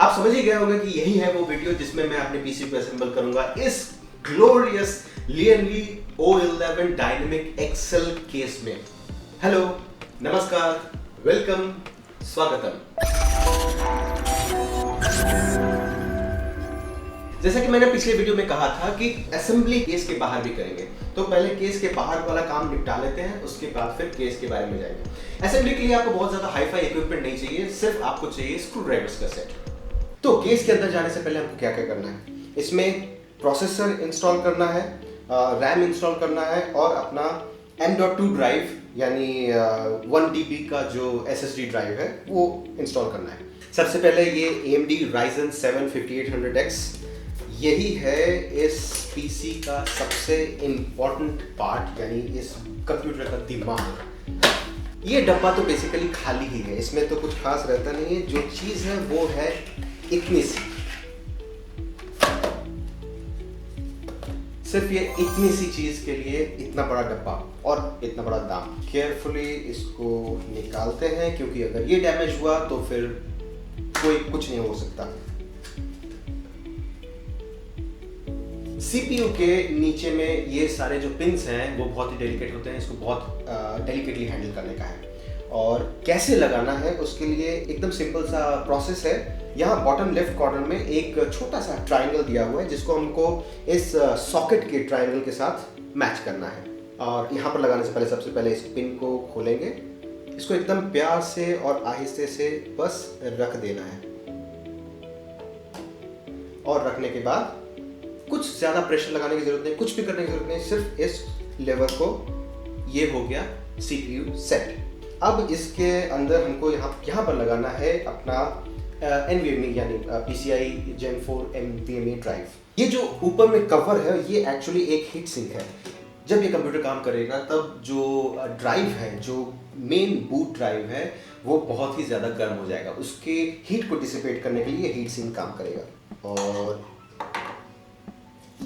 आप समझ ही गए होंगे कि यही है वो वीडियो जिसमें मैं अपने पीसी को असेंबल करूंगा इस glorious Lian Li O11 dynamic XL case में। हेलो, नमस्कार, वेलकम, स्वागतम। जैसा कि मैंने पिछले वीडियो में कहा था कि असेंबली केस के बाहर भी करेंगे, तो पहले केस के बाहर वाला काम निपटा लेते हैं, उसके बाद फिर केस के बारे में जाएंगे। असेंबली के लिए आपको बहुत ज्यादा हाई-फाई इक्विपमेंट नहीं चाहिए, सिर्फ आपको चाहिए स्क्रू ड्राइवर्स का सेट। तो केस के अंदर जाने से पहले हमको क्या क्या करना है, इसमें प्रोसेसर इंस्टॉल करना है, रैम इंस्टॉल करना है और अपना M.2 ड्राइव यानी 1 TB का जो SSD ड्राइव है वो इंस्टॉल करना है। सबसे पहले ये AMD Ryzen 7 5800X, यही है इस पीसी का सबसे इम्पोर्टेंट पार्ट, यानी इस कंप्यूटर का दिमाग। ये डब्बा तो बेसिकली खाली ही है, इसमें तो कुछ खास रहता नहीं है। जो चीज है वो है इतनी सी, सिर्फ ये इतनी सी चीज के लिए इतना बड़ा डब्बा और इतना बड़ा दाम। केयरफुली इसको निकालते हैं, क्योंकि अगर ये डैमेज हुआ तो फिर कोई कुछ नहीं हो सकता। CPU के नीचे में ये सारे जो पिन्स हैं वो बहुत ही डेलिकेट होते हैं, इसको बहुत डेलिकेटली हैंडल करने का है। और कैसे लगाना है उसके लिए एकदम सिंपल सा प्रोसेस है। यहाँ बॉटम लेफ्ट कॉर्नर में एक छोटा सा ट्रायंगल दिया हुआ है, जिसको हमको इस सॉकेट के ट्रायंगल के साथ मैच करना है। और यहाँ पर लगाने से पहले सबसे पहले इस पिन को खोलेंगे, इसको एकदम प्यार से और आहिस्ते से बस रख देना है। और रखने के बाद कुछ ज्यादा प्रेशर लगाने की जरूरत नहीं, कुछ भी करने की जरूरत नहीं, सिर्फ इस लेवर को, ये हो गया CPU सेट। अब इसके अंदर हमको यहाँ पर लगाना है अपना NVMe यानी PCI Gen 4 NVMe ड्राइव। ये जो ऊपर में कवर है ये एक्चुअली एक हीट सिंक है। जब ये कंप्यूटर काम करेगा तब जो ड्राइव है, जो मेन बूट ड्राइव है, वो बहुत ही ज्यादा गर्म हो जाएगा। उसके हीट को डिसिपेट करने के लिए हीट सिंक काम करेगा। और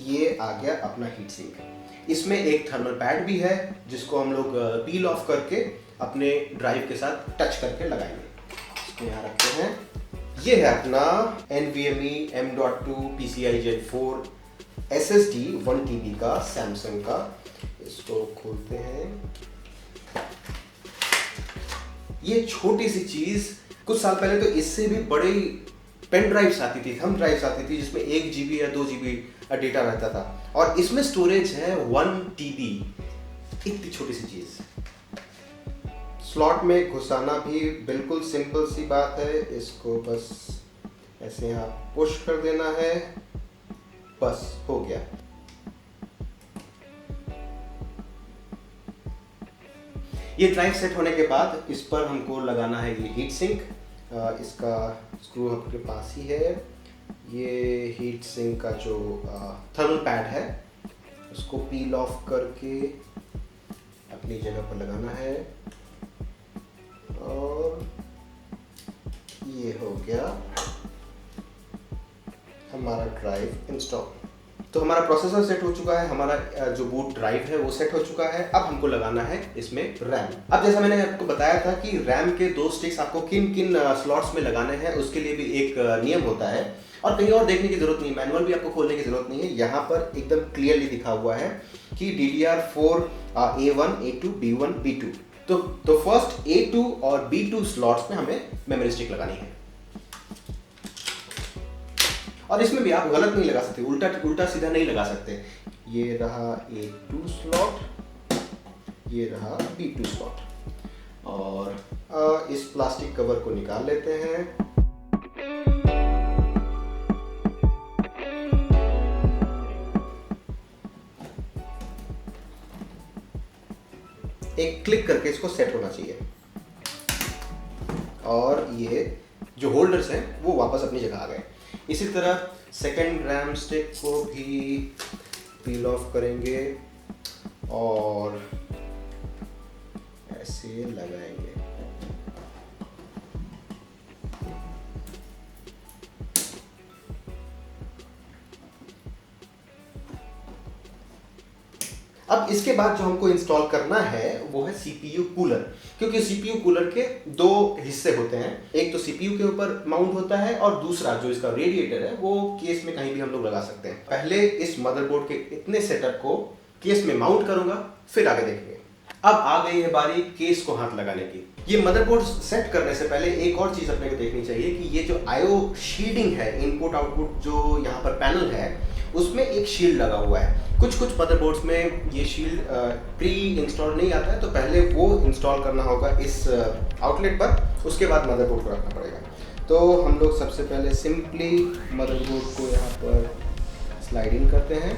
ये आ गया अपना हीट सिंक। इसमें एक थर्मल पैड भी है, जिसको हम लोग पील ऑफ करके अपने ड्राइव के साथ टच करके लगाएंगे। इसको यहाँ रखते हैं। ये है अपना NVMe M.2 PCI Gen 4 SSD 1 TB का सैमसंग का। इसको खोलते हैं। ये छोटी सी चीज, कुछ साल पहले तो इससे भी बड़ी पेन ड्राइव्स आती थी, थंब ड्राइव्स आती थी, जिसमें 1 GB या 2 GB डेटा रहता था, और इसमें स्टोरेज है 1 TB। इतनी छोटी सी चीज स्लॉट में घुसाना भी बिल्कुल सिंपल सी बात है। इसको बस ऐसे यहाँ पुश कर देना है, बस हो गया। ये ड्राइव सेट होने के बाद इस पर हमको लगाना है ये हीट सिंक। इसका स्क्रू आपके पास ही है। ये हीट सिंक का जो थर्मल पैड है उसको पील ऑफ करके अपनी जगह पर लगाना है। और ये हो गया हमारा ड्राइव इंस्टॉल। तो हमारा प्रोसेसर सेट हो चुका है, हमारा जो बूट ड्राइव है वो सेट हो चुका है। अब हमको लगाना है इसमें रैम। अब जैसा मैंने आपको बताया था कि रैम के 2 स्टिक्स आपको किन किन स्लॉट्स में लगाने हैं, उसके लिए भी एक नियम होता है, और कहीं और देखने की जरूरत नहीं, मैनुअल भी आपको खोलने की जरूरत नहीं है। यहाँ पर एकदम क्लियरली दिखा हुआ है कि DDR4 A1 A2 B1 B2। तो फर्स्ट A2 और B2 स्लॉट्स में हमें मेमोरी स्टिक लगानी है। और इसमें भी आप गलत नहीं लगा सकते, उल्टा सीधा नहीं लगा सकते। ये रहा A2 स्लॉट, ये रहा B2 स्लॉट। और इस प्लास्टिक कवर को निकाल लेते हैं। एक क्लिक करके इसको सेट होना चाहिए, और ये जो होल्डर्स हैं वो वापस अपनी जगह आ गए। इसी तरह सेकेंड रैम स्टिक को भी पील ऑफ करेंगे और ऐसे लगाएंगे। अब इसके बाद जो हमको इंस्टॉल करना है वो है सीपीयू कूलर, क्योंकि सीपीयू कूलर के दो हिस्से होते हैं, एक तो सीपीयू के ऊपर माउंट होता है और दूसरा जो इसका रेडिएटर है वो केस में कहीं भी हम लोग लगा सकते हैं। पहले इस मदरबोर्ड के इतने सेटअप को केस में माउंट करूंगा, फिर आगे देखेंगे। अब आ गई है बारी केस को हाथ लगाने की। ये मदरबोर्ड सेट करने से पहले एक और चीज अपने को देखनी चाहिए कि ये जो आईओ शील्डिंग है, इनपुट आउटपुट जो यहाँ पर पैनल है उसमें एक शील्ड लगा हुआ है। कुछ मदरबोर्ड्स में ये शील्ड प्री इंस्टॉल नहीं आता है, तो पहले वो इंस्टॉल करना होगा इस आउटलेट पर, उसके बाद मदरबोर्ड को रखना पड़ेगा। तो हम लोग सबसे पहले सिंपली मदरबोर्ड को यहाँ पर स्लाइड इन करते हैं।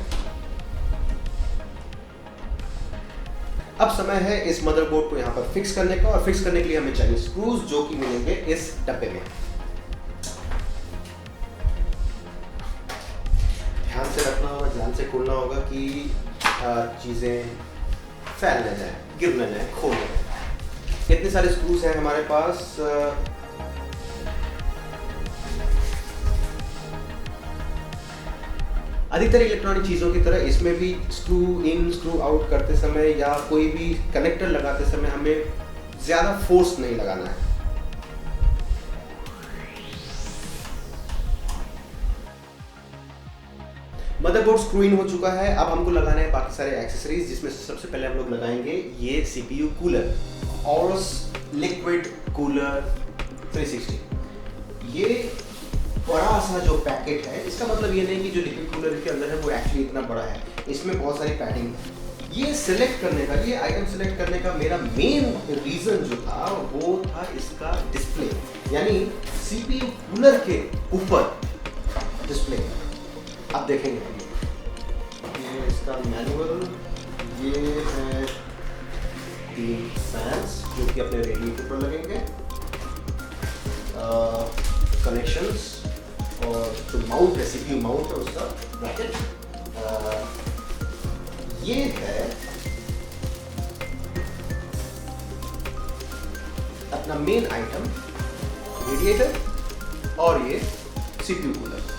अब समय है इस मदरबोर्ड को यहाँ पर फिक्स करने का, और फिक्स करने के लिए हमें चाहिए स्क्रूज जो कि मिलेंगे इस डब्बे में। ध्यान से रखना होगा, ध्यान से खोलना होगा कि चीजें फैल न जाए, गिर न जाए, खो न जाए। इतने सारे स्क्रूज हैं हमारे पास। अधिकतर इलेक्ट्रॉनिक चीज़ों की तरह इसमें भी स्क्रू इन स्क्रू आउट करते समय या कोई भी कनेक्टर लगाते समय हमें ज़्यादा फोर्स नहीं लगाना है। मदरबोर्ड स्क्रू इन हो चुका है। अब हमको लगाना है बाकी सारे एक्सेसरीज, जिसमें से सबसे पहले हम लोग लगाएंगे ये CPU cooler, Aurus liquid cooler 360। ये बड़ा सा जो पैकेट है, इसका मतलब ये नहीं कि जो लिक्विड कूलर के अंदर है वो एक्चुअली इतना बड़ा है, इसमें बहुत सारी पैडिंग है। ये सिलेक्ट करने का, ये आइटम सिलेक्ट करने का मेरा मेन रीजन जो था वो था इसका डिस्प्ले, यानी सीपीयू कूलर के ऊपर डिस्प्ले। अब देखेंगे ये इसका मैनुअल, ये है 3 फैंस जो कि अपने रेडिएटर पर लगेंगे, कनेक्शंस और जो माउंट है, सीपीयू माउंट है उसका ब्रैकेट, ये है अपना मेन आइटम रेडिएटर और ये सीपीयू कूलर।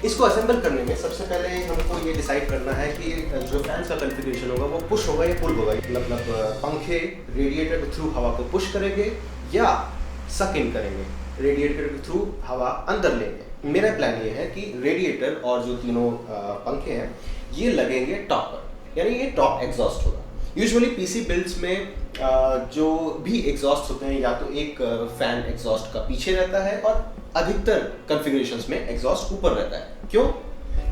इसको असेंबल करने में सबसे पहले हमको ये डिसाइड करना है कि जो फैंस का कॉन्फ़िगरेशन होगा वो पुश होगा या पुल होगा, मतलब पंखे रेडिएटर के थ्रू हवा को पुश करेंगे या सक इन करेंगे, रेडिएटर के थ्रू हवा अंदर लेंगे। मेरा प्लान ये है कि रेडिएटर और जो तीनों पंखे हैं ये लगेंगे टॉप पर, यानी ये टॉप एग्जॉस्ट होगा। यूजुअली पीसी बिल्ड्स में जो भी एग्जॉस्ट होते हैं या तो एक फैन एग्जॉस्ट का पीछे रहता है और अधिकतर कॉन्फ़िगरेशंस में एग्जॉस्ट ऊपर रहता है। क्यों?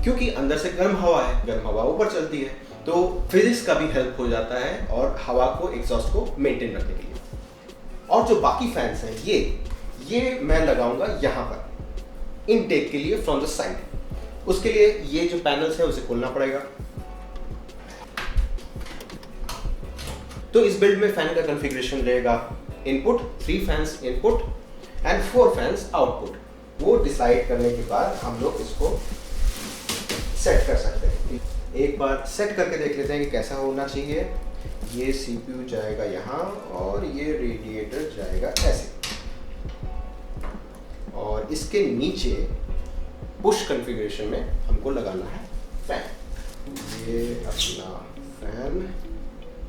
क्योंकि अंदर से गर्म हवा है, गर्म हवा ऊपर चलती है, तो फिजिक्स का भी हेल्प हो जाता है और हवा को एग्जॉस्ट को मेंटेन रखने के लिए। और जो बाकी फैंस हैं ये मैं लगाऊंगा यहाँ पर इनटेक के लिए फ्रॉम द साइड। उसके लिए ये जो पैनल्स है उसे खोलना पड़ेगा। तो इस बिल्ड में फैन का कॉन्फ़िगरेशन रहेगा input 3 fans input and 4 fans output. वो डिसाइड करने के बाद हम लोग इसको सेट कर सकते हैं। एक बार सेट करके देख लेते हैं कि कैसा होना चाहिए। ये सीपीयू जाएगा यहाँ और ये रेडिएटर जाएगा ऐसे, और इसके नीचे पुश कॉन्फ़िगरेशन में हमको लगाना है फैन। ये अपना फैन।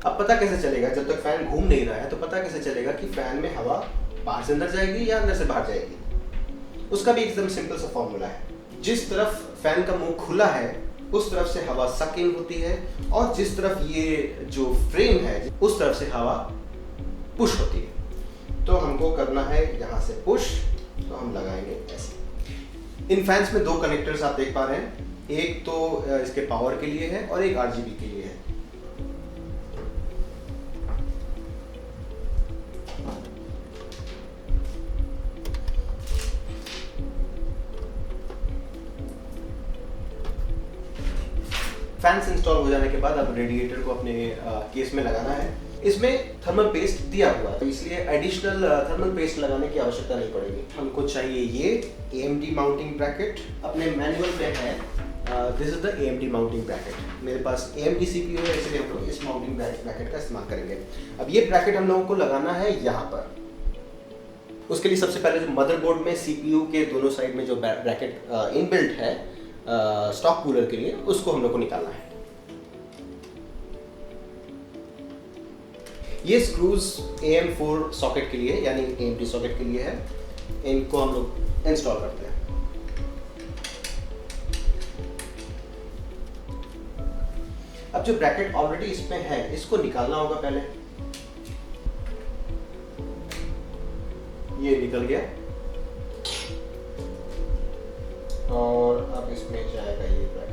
अब पता कैसे चलेगा, जब तक फैन घूम नहीं रहा है तो पता कैसे चलेगा कि फैन में हवा बाहर से अंदर जाएगी या अंदर से बाहर जाएगी? उसका भी एकदम सिंपल सा फॉर्मूला है। जिस तरफ फैन का मुंह खुला है उस तरफ से हवा सक इन होती है, और जिस तरफ ये जो फ्रेम है उस तरफ से हवा पुश होती है। तो हमको करना है यहाँ से पुश, तो हम लगाएंगे ऐसे। इन फैंस में 2 कनेक्टर्स आप देख पा रहे हैं, एक तो इसके पावर के लिए है और एक आरजीबी के लिए है। फैंस इंस्टॉल हो जाने के बाद अब रेडिएटर को अपने केस में लगाना है। इसमें थर्मल पेस्ट दिया हुआ है, तो इसलिए एडिशनल थर्मल पेस्ट लगाने की आवश्यकता नहीं पड़ेगी। हमको चाहिए ये AMD माउंटिंग ब्रैकेट, अपने मैनुअल पे है this is the AMD mounting bracket. मेरे पास AMD CPU है, इसलिए हम लोग इस माउंटिंग ब्रैकेट का इस्तेमाल करेंगे। अब ये ब्रैकेट हम लोगों को लगाना है यहाँ पर। उसके लिए सबसे पहले जो मदरबोर्ड में CPU के दोनों साइड में जो ब्रैकेट इनबिल्ट है स्टॉक कूलर के लिए, उसको हम लोग को निकालना है। ये स्क्रूज AM4 सॉकेट के लिए यानी AMT सॉकेट के लिए है। इनको हम लोग इंस्टॉल करते हैं। अब जो ब्रैकेट ऑलरेडी इसमें है इसको निकालना होगा पहले। ये निकल गया और अब इसमें जाएगा ये ब्रैकेट।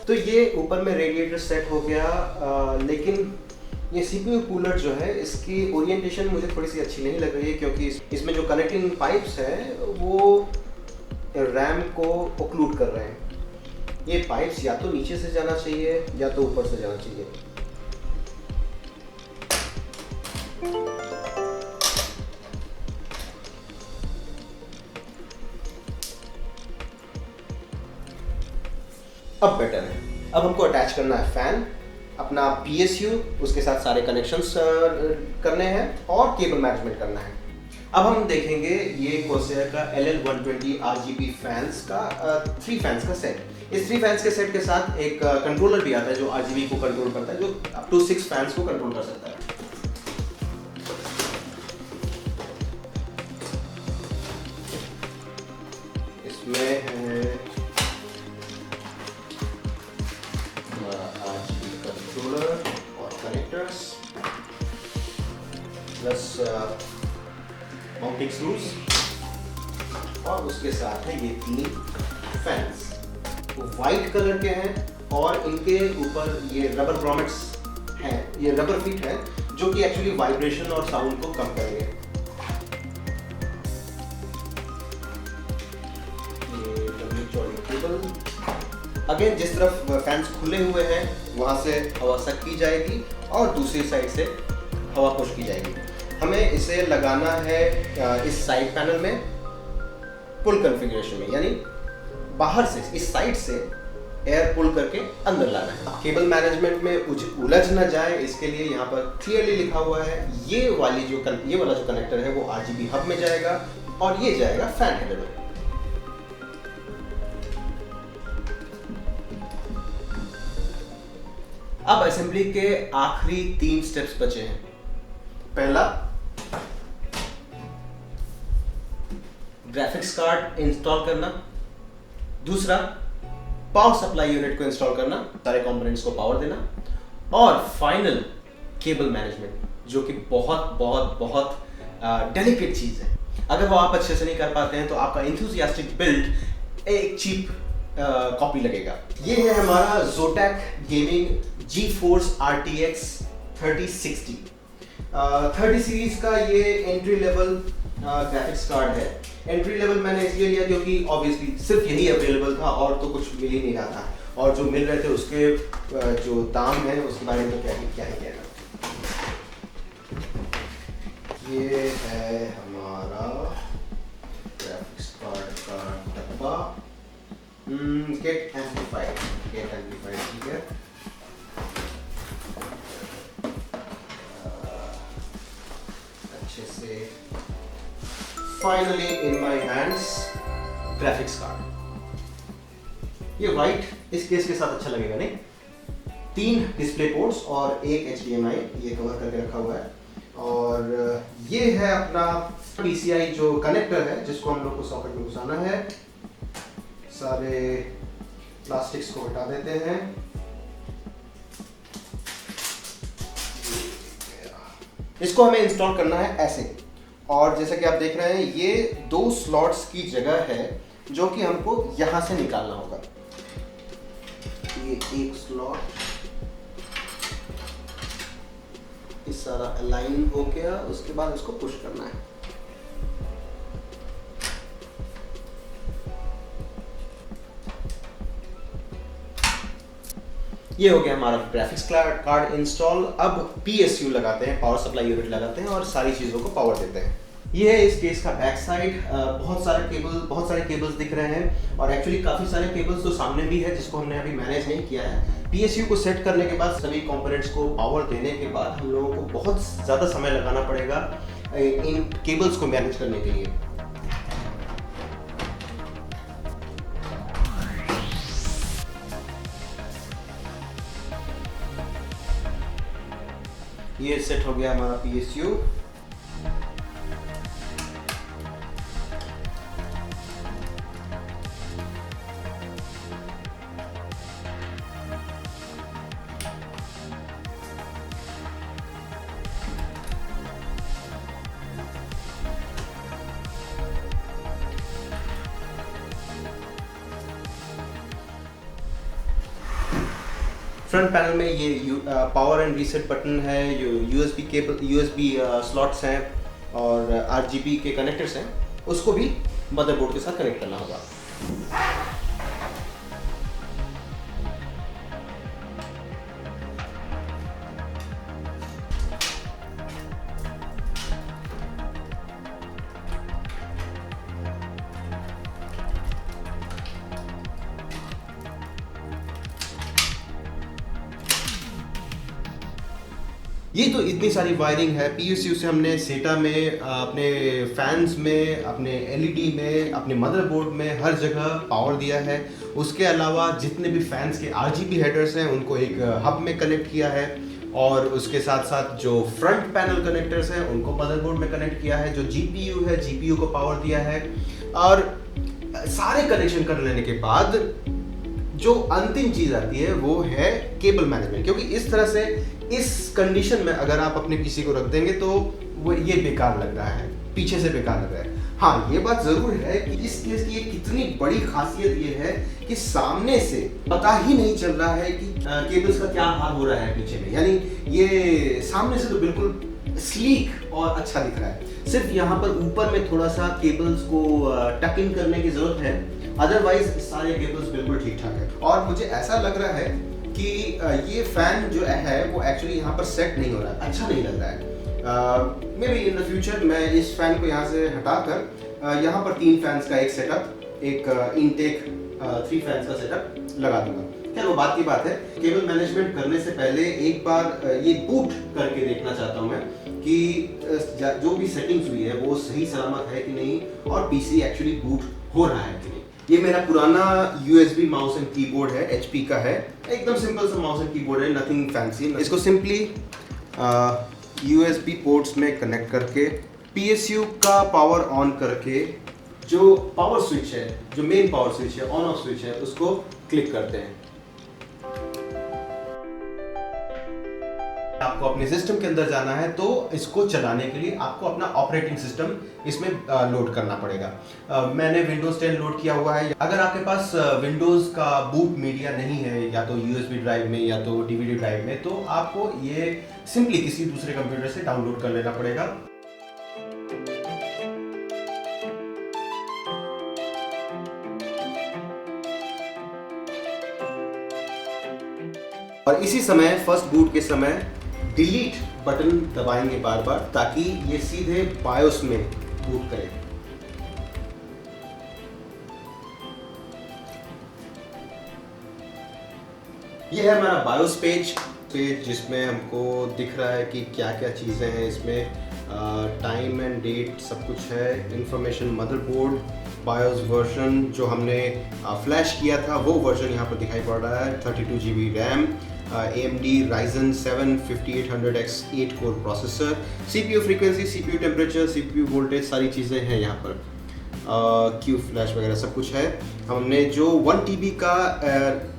तो ये ऊपर में रेडिएटर सेट हो गया, लेकिन ये सीपीयू कूलर जो है इसकी ओरिएंटेशन मुझे थोड़ी सी अच्छी नहीं लग रही है, क्योंकि इसमें जो कनेक्टिंग पाइप्स हैं वो रैम को ओक्लूड कर रहे हैं। ये पाइप्स या तो नीचे से जाना चाहिए या तो ऊपर से जाना चाहिए। अब बेटर है। अब हमको अटैच करना है फैन, अपना PSU, उसके साथ सारे कनेक्शंस करने हैं और केबल मैनेजमेंट करना है। अब हम देखेंगे ये Corsair का LL120 RGB फैंस का 3 फैंस का सेट। इस 3 फैंस के सेट के साथ एक कंट्रोलर भी आता है जो RGB को कंट्रोल करता है, जो अप टू 6 फैंस को कंट्रोल कर सकता है। इसमें है RGB कंट्रोलर और कनेक्टर्स प्लस माउंटिंग स्क्रूज, और उसके साथ है ये 3 फैंस। वाइट कलर के हैं और इनके ऊपर ये रबर ग्रॉमेट्स हैं, ये रबर फीट है जो कि एक्चुअली वाइब्रेशन और साउंड को कम करेंगे। ये डब्ल्यू चौड़ी केबल। अगेन जिस तरफ फैंस खुले हुए हैं वहां से हवा सक की जाएगी और दूसरी साइड से हवा पुश की जाएगी। हमें इसे लगाना है इस साइड पैनल में पुल कॉन्फ़िगरेशन में, यानी बाहर से इस साइड से एयर पुल करके अंदर लाना है। केबल मैनेजमेंट में उलझ न जाए इसके लिए यहाँ पर क्लियरली लिखा हुआ है ये वाला जो कनेक्टर है वो RGB हब में जाएगा और ये जाएगा फैन हेडर में। अब असेंबली के आखिरी 3 स्टेप्स बचे हैं। पहला, ग्राफिक्स कार्ड इंस्टॉल करना। दूसरा, पावर सप्लाई यूनिट को इंस्टॉल करना, सारे कंपोनेंट्स को पावर देना। और फाइनल, केबल मैनेजमेंट, जो कि बहुत बहुत बहुत डेलिकेट चीज है। अगर वो आप अच्छे से नहीं कर पाते हैं तो आपका इंथुसियास्टिक बिल्ड एक चीप कॉपी लगेगा। ये है हमारा Zotac gaming GeForce RTX 3060 30 series का ये एंट्री लेवल ग्राफिक्स कार्ड है। एंट्री लेवल मैंने इसलिए लिया क्योंकि ऑब्वियसली सिर्फ यही अवेलेबल था और तो कुछ मिल ही नहीं रहा था, और जो मिल रहे थे उसके जो दाम है उसके बारे में तो क्या ही कहना। ये है हमारा ग्राफिक्स कार्ड का डब्बा। गेट एम्पलीफाइड, ठीक है। अच्छे से finally in my hands graphics card. ये वाइट इस केस के साथ अच्छा लगेगा नहीं? 3 डिस्प्ले पोर्ट्स और एक HDMI ये कवर करके रखा हुआ है, और ये है अपना PCI जो कनेक्टर है जिसको हम लोग को सॉकेट में घुसाना है। सारे प्लास्टिक्स को हटा देते हैं। इसको हमें इंस्टॉल करना है ऐसे, और जैसा कि आप देख रहे हैं ये 2 स्लॉट्स की जगह है जो कि हमको यहां से निकालना होगा। ये एक स्लॉट इस सारा अलाइन हो गया, उसके बाद इसको पुश करना है। ये हो गया हमारा ग्राफिक्स कार्ड इंस्टॉल। अब PSU लगाते हैं, पावर सप्लाई यूनिट लगाते हैं और सारी चीज़ों को पावर देते हैं। ये है इस केस का बैक साइड। बहुत सारे केबल्स दिख रहे हैं और एक्चुअली काफ़ी सारे केबल्स तो सामने भी है जिसको हमने अभी मैनेज नहीं किया है। PSU को सेट करने के बाद सभी कंपोनेंट्स को पावर देने के बाद हम लोगों को बहुत ज़्यादा समय लगाना पड़ेगा इन केबल्स को मैनेज करने के लिए। ये सेट हो गया हमारा PSU। फ्रंट पैनल में ये पावर एंड रीसेट बटन है, USB स्लॉट्स हैं और RGB के कनेक्टर्स हैं, उसको भी मदरबोर्ड के साथ कनेक्ट करना होगा। ये तो इतनी सारी वायरिंग है। PSU से हमने सेटा में, अपने फैंस में, अपने LED में, अपने मदरबोर्ड में हर जगह पावर दिया है। उसके अलावा जितने भी फैंस के RGB हेडर्स हैं उनको एक हब में कनेक्ट किया है और उसके साथ साथ जो फ्रंट पैनल कनेक्टर्स हैं उनको मदरबोर्ड में कनेक्ट किया है। जो GPU है, GPU को पावर दिया है और सारे कनेक्शन कर लेने के बाद जो अंतिम चीज आती है वो है केबल मैनेजमेंट। क्योंकि इस तरह से इस कंडीशन में अगर आप अपने PC को रख देंगे तो वो ये बेकार लग रहा है, पीछे से बेकार लग रहा है। हाँ, ये बात जरूर है कि इस केस की एक कितनी बड़ी खासियत ये है कि सामने से पता ही नहीं चल रहा है कि केबल्स का क्या हाल हो रहा है पीछे में। यानी ये सामने से तो बिल्कुल स्लीक और अच्छा दिख रहा है। सिर्फ यहाँ पर ऊपर में थोड़ा सा केबल्स को टक इन करने की जरूरत है, अदरवाइज सारे केबल्स बिल्कुल ठीक ठाक है। और मुझे ऐसा लग रहा है कि ये फैन जो है वो एक्चुअली यहाँ पर सेट नहीं हो रहा है, अच्छा नहीं लग रहा है। May be in the future मैं इस फैन को यहाँ से हटाकर यहाँ पर 3 फैंस का एक सेटअप, एक इनटेक 3 फैंस का सेटअप लगा दूंगा। खैर वो बात की बात है। केबल मैनेजमेंट करने से पहले एक बार ये बूट करके देखना चाहता हूँ मैं कि जो भी सेटिंग्स हुई है वो सही सलामत है कि नहीं और PC एक्चुअली बूट हो रहा है कि नहीं। ये मेरा पुराना USB माउस एंड कीबोर्ड है, HP का है, एकदम सिंपल सा माउस एंड कीबोर्ड है, नथिंग फैंसी। इसको सिंपली USB पोर्ट्स में कनेक्ट करके PSU का पावर ऑन करके जो पावर स्विच है, जो मेन पावर स्विच है, ऑन ऑफ स्विच है, उसको क्लिक करते हैं। आपको अपने सिस्टम के अंदर जाना है तो इसको चलाने के लिए आपको अपना ऑपरेटिंग सिस्टम इसमें लोड करना पड़ेगा। मैंने विंडोज 10 लोड किया हुआ है। अगर आपके पास विंडोज का बूट मीडिया नहीं है, या तो USB ड्राइव में या तो DVD ड्राइव में, तो आपको ये सिंपली किसी दूसरे कंप्यूटर से डाउनलोड कर लेना पड़ेगा। और इसी समय फर्स्ट बूट के समय डिलीट बटन दबाएंगे बार बार ताकि ये सीधे बायोस में बूट करे। ये है हमारा बायोस पेज जिसमें हमको दिख रहा है कि क्या क्या चीज़ें हैं इसमें। टाइम एंड डेट सब कुछ है, इंफॉर्मेशन, मदरबोर्ड, बायोस वर्जन जो हमने फ्लैश किया था वो वर्जन यहाँ पर दिखाई पड़ रहा है, 32 GB RAM, AMD Ryzen 7 5800X 8 core processor, CPU frequency, CPU temperature, CPU voltage, सारी चीज़ें हैं यहाँ पर। क्यू फ्लैश वगैरह सब कुछ है। हमने जो 1 TB का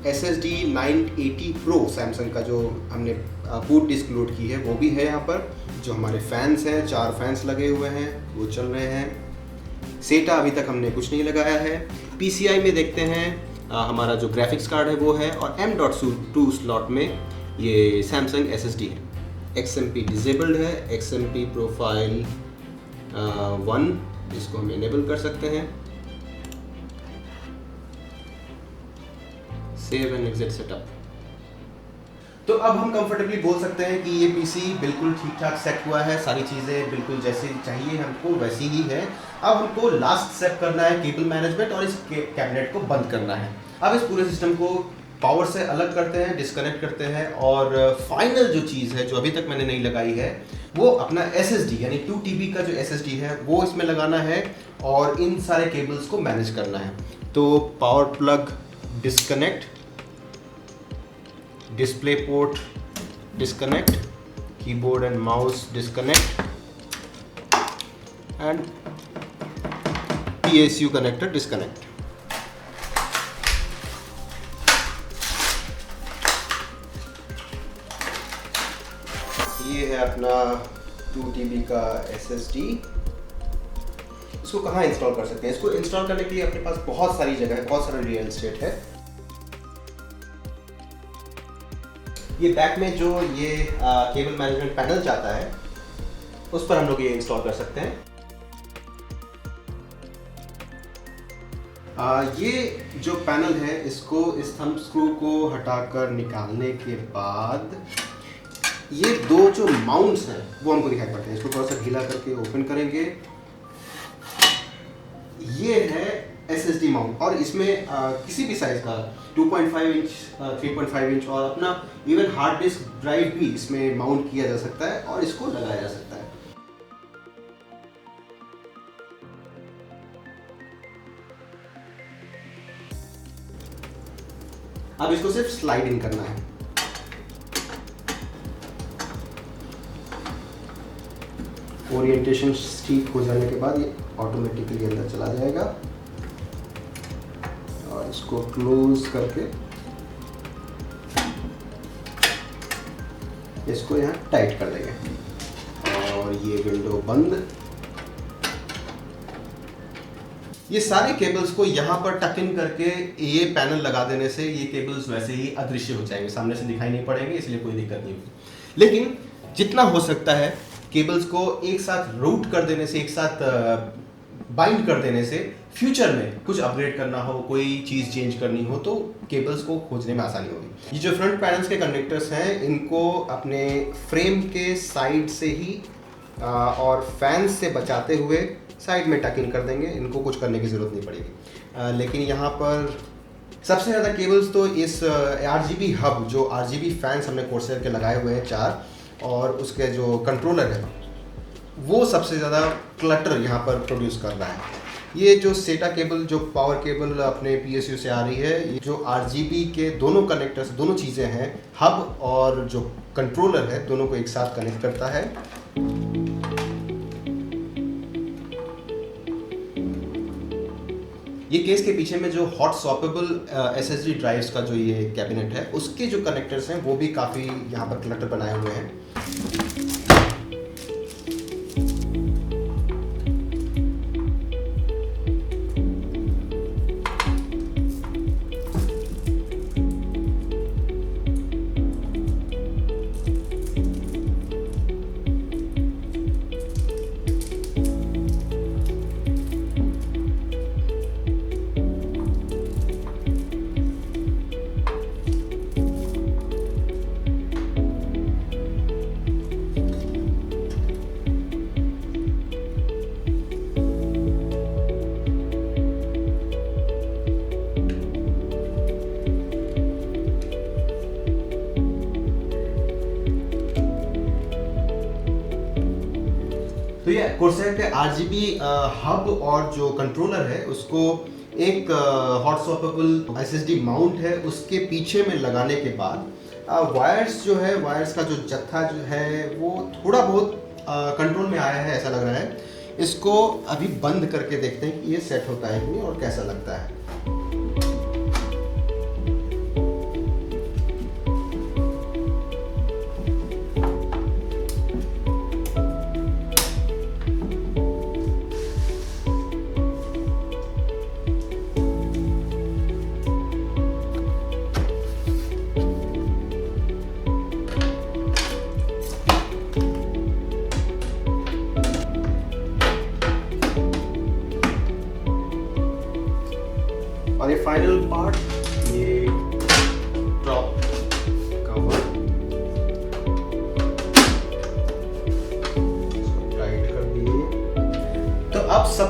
SSD 980 Pro सैमसंग का जो हमने बूट डिस्क लोड की है वो भी है यहाँ पर। जो हमारे फैंस हैं, 4 फैंस लगे हुए हैं, वो चल रहे हैं। सेटा अभी तक हमने कुछ नहीं लगाया है। PCI में देखते हैं हमारा जो ग्राफिक्स कार्ड है वो है, और M.2 स्लॉट में ये सैमसंग SSD है। XMP डिसेबल्ड है, XMP प्रोफाइल 1 इसको हम इनेबल कर सकते हैं। Save and exit setup. तो अब हम कंफर्टेबली बोल सकते हैं कि ये पीसी बिल्कुल ठीक ठाक सेट हुआ है, सारी चीज़ें बिल्कुल जैसे चाहिए हमको वैसी ही है। अब हमको लास्ट स्टेप करना है केबल मैनेजमेंट और इस कैबिनेट को बंद करना है। अब इस पूरे सिस्टम को पावर से अलग करते हैं, डिस्कनेक्ट करते हैं और फाइनल जो चीज़ है जो अभी तक मैंने नहीं लगाई है वो अपना SSD यानी 2 TB का जो SSD है वो इसमें लगाना है और इन सारे केबल्स को मैनेज करना है। तो power plug disconnect, display port disconnect, keyboard and mouse disconnect and PSU connector disconnect. ये है अपना 2 TB का SSD। इसको कहाँ इंस्टॉल कर सकते हैं? इसको इंस्टॉल करने के लिए अपने पास बहुत सारी जगह है, बहुत सारा रियल एस्टेट है। ये बैक में जो ये केबल मैनेजमेंट पैनल जाता है उस पर हम लोग ये इंस्टॉल कर सकते हैं। ये जो पैनल है इसको इस थंब स्क्रू को हटाकर निकालने के बाद ये दो जो माउंट्स हैं वो हमको दिखाई पड़ते हैं। इसको थोड़ा सा ढीला करके ओपन करेंगे। ये है SSD माउंट और इसमें किसी भी साइज का 2.5 इंच, 3.5 इंच और अपना इवन हार्ड डिस्क ड्राइव भी इसमें माउंट किया जा सकता है और इसको लगाया जा सकता है। अब इसको सिर्फ स्लाइड इन करना है। ओरिएंटेशन ठीक हो जाने के बाद ये ऑटोमेटिकली अंदर चला जाएगा और इसको क्लोज करके इसको यहाँ टाइट कर देंगे और ये विंडो बंद। ये सारे केबल्स को यहाँ पर टक इन करके ये पैनल लगा देने से ये केबल्स वैसे ही अदृश्य हो जाएंगे, सामने से दिखाई नहीं पड़ेंगे, इसलिए कोई दिक्कत नहीं होगी। लेकिन जितना हो सकता है केबल्स को एक साथ रूट कर देने से, एक साथ बाइंड कर देने से फ्यूचर में कुछ अपग्रेड करना हो, कोई चीज़ चेंज करनी हो तो केबल्स को खोजने में आसानी होगी। ये जो फ्रंट पैनल्स के कनेक्टर्स हैं इनको अपने फ्रेम के साइड से ही और फैन से बचाते हुए साइड में टक इन कर देंगे। इनको कुछ करने की ज़रूरत नहीं पड़ेगी। लेकिन यहाँ पर सबसे ज़्यादा केबल्स तो इस RGB हब, जो RGB फैंस हमने कोर्सेर के लगाए हुए हैं 4, और उसके जो कंट्रोलर है वो सबसे ज़्यादा क्लटर यहाँ पर प्रोड्यूस कर रहा है। ये जो सेटा केबल, जो पावर केबल अपने PSU से आ रही है, ये जो RGB के दोनों कनेक्टर्स, दोनों चीज़ें हैं, हब और जो कंट्रोलर है, दोनों को एक साथ कनेक्ट करता है। ये केस के पीछे में जो हॉट स्वैपेबल SSD ड्राइव्स का जो ये कैबिनेट है उसके जो कनेक्टर्स हैं वो भी काफ़ी यहाँ पर क्लटर बनाए हुए हैं। तो ये कोर्सेर के RGB हब और जो कंट्रोलर है उसको एक हॉट स्वैपेबल SSD माउंट है उसके पीछे में लगाने के बाद वायर्स जो है, वायर्स का जो जत्था जो है वो थोड़ा बहुत कंट्रोल में आया है ऐसा लग रहा है। इसको अभी बंद करके देखते हैं कि ये सेट होता है कि नहीं और कैसा लगता है।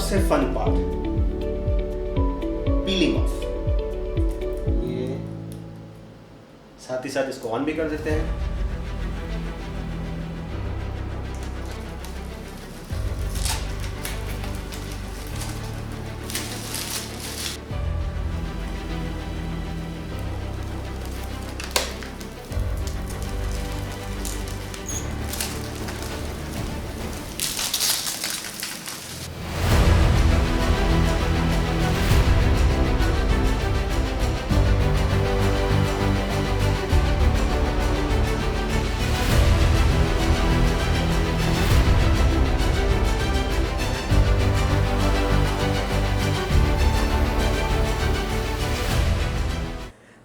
सबसे फन पार्ट, पीलिंग ऑफ। ये साथ ही साथ इसको ऑन भी कर देते हैं।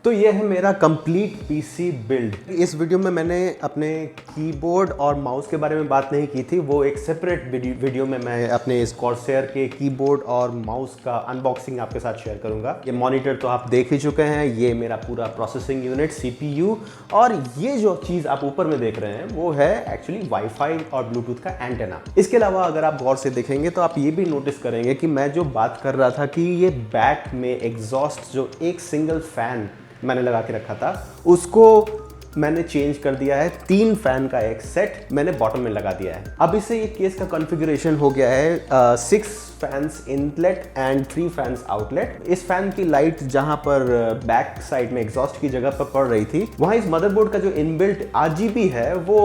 तो ये है मेरा कंप्लीट पीसी बिल्ड। इस वीडियो में मैंने अपने कीबोर्ड और माउस के बारे में बात नहीं की थी, वो एक सेपरेट वीडियो में मैं अपने इस कॉर्सर के कीबोर्ड और माउस का अनबॉक्सिंग आपके साथ शेयर करूंगा। ये मॉनिटर तो आप देख ही चुके हैं, ये मेरा पूरा प्रोसेसिंग यूनिट CPU, और ये जो चीज़ आप ऊपर में देख रहे हैं वो है एक्चुअली वाईफाई और ब्लूटूथ का एंटेना। इसके अलावा अगर आप गौर से देखेंगे तो आप ये भी नोटिस करेंगे कि मैं जो बात कर रहा था कि ये बैक में एग्जॉस्ट जो एक सिंगल फैन मैंने लगा के रखा था, उसको मैंने चेंज कर दिया है। 3 फैन का एक सेट मैंने बॉटम में लगा दिया है। अब इससे ये केस का कॉन्फ़िगरेशन हो गया है 6 fans inlet and 3 fans outlet. इस फैन की लाइट जहां पर बैक साइड में एग्जॉस्ट की जगह पर पड़ रही थी, वहां इस मदरबोर्ड का जो इनबिल्ट RGB है वो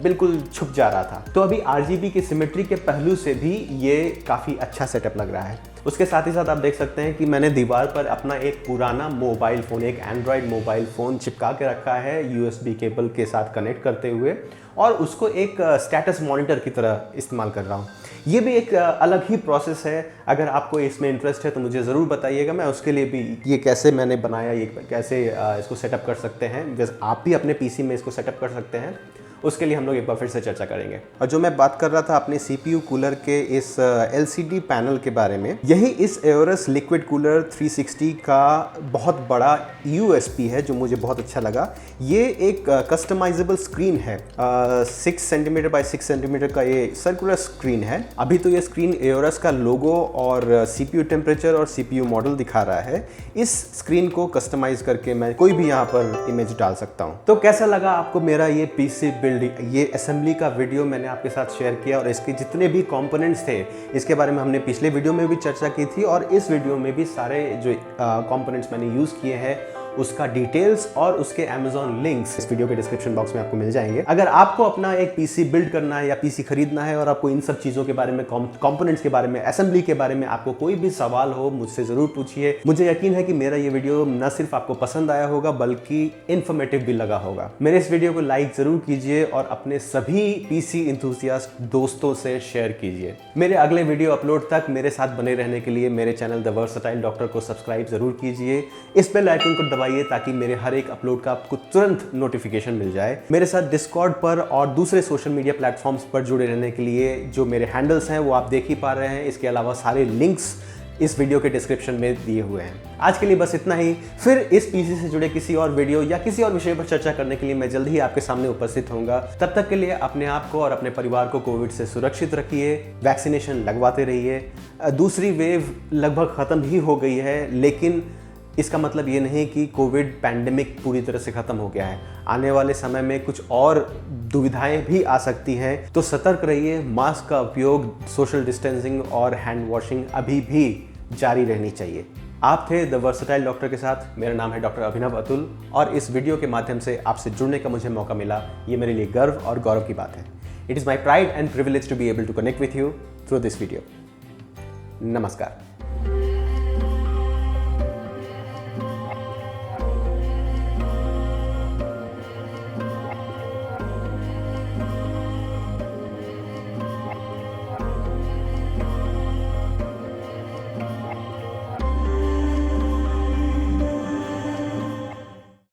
बिल्कुल छुप जा रहा था। तो अभी RGB की सिमेट्री के पहलू से भी ये काफ़ी अच्छा सेटअप लग रहा है। उसके साथ ही साथ आप देख सकते हैं कि मैंने दीवार पर अपना एक पुराना मोबाइल फ़ोन, एक एंड्रॉयड मोबाइल फ़ोन चिपका के रखा है USB केबल के साथ कनेक्ट करते हुए, और उसको एक स्टेटस मॉनिटर की तरह इस्तेमाल कर रहा हूँ। ये भी एक अलग ही प्रोसेस है। अगर आपको इसमें इंटरेस्ट है तो मुझे ज़रूर बताइएगा, मैं उसके लिए भी ये कैसे मैंने बनाया, ये कैसे इसको सेटअप कर सकते हैं, जैसे आप भी अपने PC में इसको सेटअप कर सकते हैं, उसके लिए हम लोग एक बार फिर से चर्चा करेंगे। और जो मैं बात कर रहा था अपने CPU कूलर के इस LCD पैनल के बारे में, यही इस एओरस लिक्विड कूलर 360 का बहुत बड़ा USP है जो मुझे बहुत अच्छा लगा। ये एक कस्टमाइजेबल स्क्रीन है, 6 सेंटीमीटर बाय 6 सेंटीमीटर का ये सर्कुलर स्क्रीन है। अभी तो ये स्क्रीन एओरस का लोगो और CPU टेम्परेचर और CPU मॉडल दिखा रहा है। इस स्क्रीन को कस्टमाइज करके मैं कोई भी यहाँ पर इमेज डाल सकता हूँ। तो कैसा लगा आपको मेरा ये PC बिल्ड, ये असेंबली का वीडियो मैंने आपके साथ शेयर किया, और इसके जितने भी कंपोनेंट्स थे इसके बारे में हमने पिछले वीडियो में भी चर्चा की थी, और इस वीडियो में भी सारे जो कंपोनेंट्स मैंने यूज़ किए हैं उसका डिटेल्स और उसके Amazon लिंक्स इस वीडियो के डिस्क्रिप्शन बॉक्स में आपको मिल जाएंगे। अगर आपको अपना एक PC बिल्ड करना है या PC खरीदना है और आपको इन सब चीज़ों के बारे में, कंपोनेंट्स के बारे में, असेंबली के बारे में आपको कोई भी सवाल हो, मुझसे ज़रूर पूछिए। मुझे यकीन है कि मेरा ये वीडियो न सिर्फ आपको पसंद आया होगा बल्कि इन्फॉर्मेटिव भी लगा होगा। मेरे इस वीडियो को लाइक ज़रूर कीजिए और अपने सभी PC इंथुसियास्ट दोस्तों से शेयर कीजिए। मेरे अगले वीडियो अपलोड तक मेरे साथ बने रहने के लिए मेरे चैनल द वर्सटाइल डॉक्टर को सब्सक्राइब ज़रूर कीजिए। इस बेल आइकन को दबाइए ताकि मेरे हर एक अपलोड का आपको तुरंत नोटिफिकेशन मिल जाए। मेरे साथ डिस्कॉर्ड पर और दूसरे सोशल मीडिया प्लेटफॉर्म्स पर जुड़े रहने के लिए जो मेरे हैंडल्स हैं वो आप देख ही पा रहे हैं। इसके अलावा सारे लिंक्स इस वीडियो के डिस्क्रिप्शन में दिए हुए हैं। आज के लिए बस इतना ही। फिर इस PC से जुड़े किसी और वीडियो या किसी और विषय पर चर्चा करने के लिए मैं जल्द ही आपके सामने उपस्थित होऊंगा। तब तक के लिए अपने आप को और अपने परिवार को कोविड से सुरक्षित रखिए, वैक्सीनेशन लगवाते रहिए। दूसरी वेव लगभग ख़त्म ही हो गई है, लेकिन इसका मतलब ये नहीं कि कोविड पैंडेमिक पूरी तरह से ख़त्म हो गया है। आने वाले समय में कुछ और दुविधाएं भी आ सकती हैं, तो सतर्क रहिए। मास्क का उपयोग, सोशल डिस्टेंसिंग और हैंड वॉशिंग अभी भी जारी रहनी चाहिए। आप थे द वर्सटाइल डॉक्टर के साथ। मेरा नाम है डॉक्टर अभिनव अतुल, और इस वीडियो के माध्यम से आपसे जुड़ने का मुझे मौका मिला, ये मेरे लिए गर्व और गौरव की बात है। It is my pride and privilege to be able to connect with you through this video. नमस्कार।